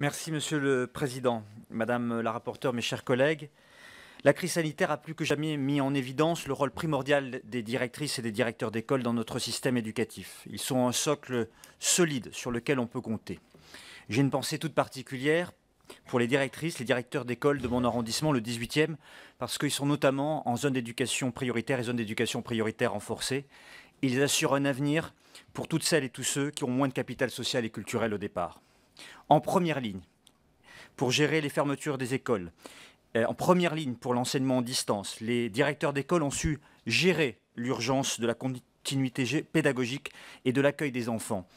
Merci Monsieur le Président, Madame la rapporteure, mes chers collègues. La crise sanitaire a plus que jamais mis en évidence le rôle primordial des directrices et des directeurs d'école dans notre système éducatif. Ils sont un socle solide sur lequel on peut compter. J'ai une pensée toute particulière pour les directrices, les directeurs d'école de mon arrondissement, le 18e, parce qu'ils sont notamment en zone d'éducation prioritaire et zone d'éducation prioritaire renforcée. Ils assurent un avenir pour toutes celles et tous ceux qui ont moins de capital social et culturel au départ. En première ligne pour gérer les fermetures des écoles, en première ligne pour l'enseignement en distance. Les directeurs d'école ont su gérer l'urgence de la continuité pédagogique et de l'accueil des enfants.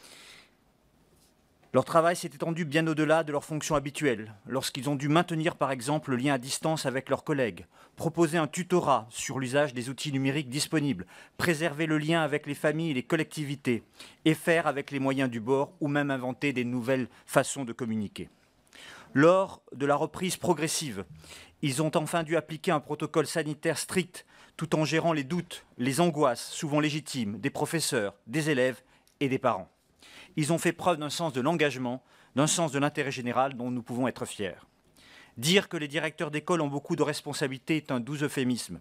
Leur travail s'est étendu bien au-delà de leurs fonctions habituelles, lorsqu'ils ont dû maintenir par exemple le lien à distance avec leurs collègues, proposer un tutorat sur l'usage des outils numériques disponibles, préserver le lien avec les familles et les collectivités, et faire avec les moyens du bord ou même inventer des nouvelles façons de communiquer. Lors de la reprise progressive, ils ont enfin dû appliquer un protocole sanitaire strict tout en gérant les doutes, les angoisses, souvent légitimes, des professeurs, des élèves et des parents. Ils ont fait preuve d'un sens de l'engagement, d'un sens de l'intérêt général dont nous pouvons être fiers. Dire que les directeurs d'école ont beaucoup de responsabilités est un doux euphémisme.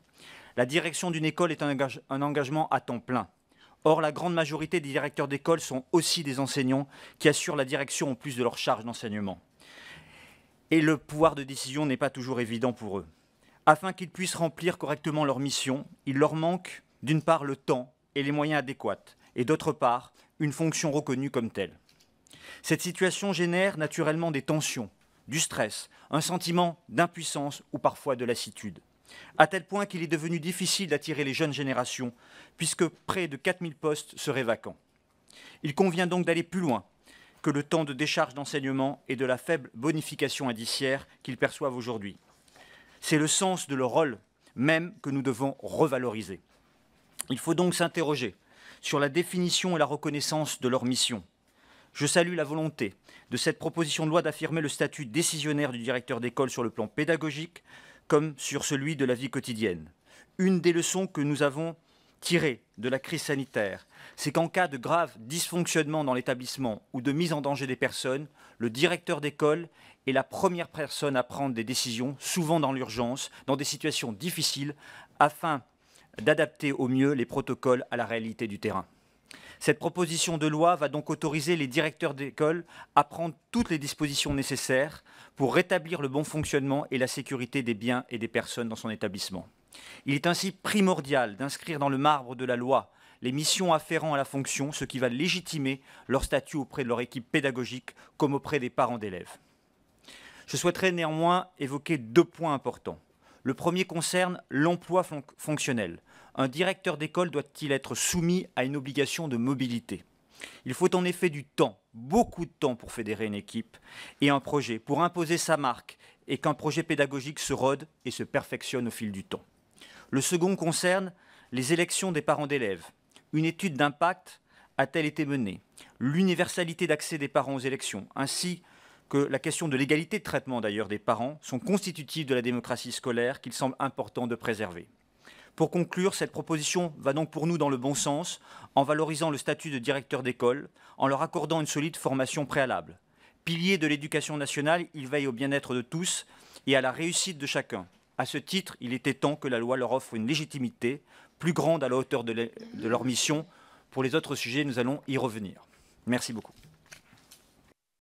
La direction d'une école est un engagement à temps plein. Or, la grande majorité des directeurs d'école sont aussi des enseignants qui assurent la direction en plus de leur charge d'enseignement. Et le pouvoir de décision n'est pas toujours évident pour eux. Afin qu'ils puissent remplir correctement leur mission, il leur manque d'une part le temps et les moyens adéquats, et d'autre part une fonction reconnue comme telle. Cette situation génère naturellement des tensions, du stress, un sentiment d'impuissance ou parfois de lassitude, à tel point qu'il est devenu difficile d'attirer les jeunes générations, puisque près de 4000 postes seraient vacants. Il convient donc d'aller plus loin que le temps de décharge d'enseignement et de la faible bonification indiciaire qu'ils perçoivent aujourd'hui. C'est le sens de leur rôle même que nous devons revaloriser. Il faut donc s'interroger sur la définition et la reconnaissance de leur mission. Je salue la volonté de cette proposition de loi d'affirmer le statut décisionnaire du directeur d'école sur le plan pédagogique comme sur celui de la vie quotidienne. Une des leçons que nous avons tirées de la crise sanitaire, c'est qu'en cas de grave dysfonctionnement dans l'établissement ou de mise en danger des personnes, le directeur d'école est la première personne à prendre des décisions, souvent dans l'urgence, dans des situations difficiles, afin d'adapter au mieux les protocoles à la réalité du terrain. Cette proposition de loi va donc autoriser les directeurs d'école à prendre toutes les dispositions nécessaires pour rétablir le bon fonctionnement et la sécurité des biens et des personnes dans son établissement. Il est ainsi primordial d'inscrire dans le marbre de la loi les missions afférentes à la fonction, ce qui va légitimer leur statut auprès de leur équipe pédagogique comme auprès des parents d'élèves. Je souhaiterais néanmoins évoquer 2 points importants. Le premier concerne l'emploi fonctionnel. Un directeur d'école doit-il être soumis à une obligation de mobilité? Il faut en effet du temps, beaucoup de temps pour fédérer une équipe et un projet, pour imposer sa marque et qu'un projet pédagogique se rôde et se perfectionne au fil du temps. Le second concerne les élections des parents d'élèves. Une étude d'impact a-t-elle été menée? L'universalité d'accès des parents aux élections, ainsi que la question de l'égalité de traitement d'ailleurs des parents sont constitutives de la démocratie scolaire qu'il semble important de préserver. Pour conclure, cette proposition va donc pour nous dans le bon sens, en valorisant le statut de directeur d'école, en leur accordant une solide formation préalable. Pilier de l'éducation nationale, il veille au bien-être de tous et à la réussite de chacun. À ce titre, il était temps que la loi leur offre une légitimité plus grande à la hauteur de leur mission. Pour les autres sujets, nous allons y revenir. Merci beaucoup.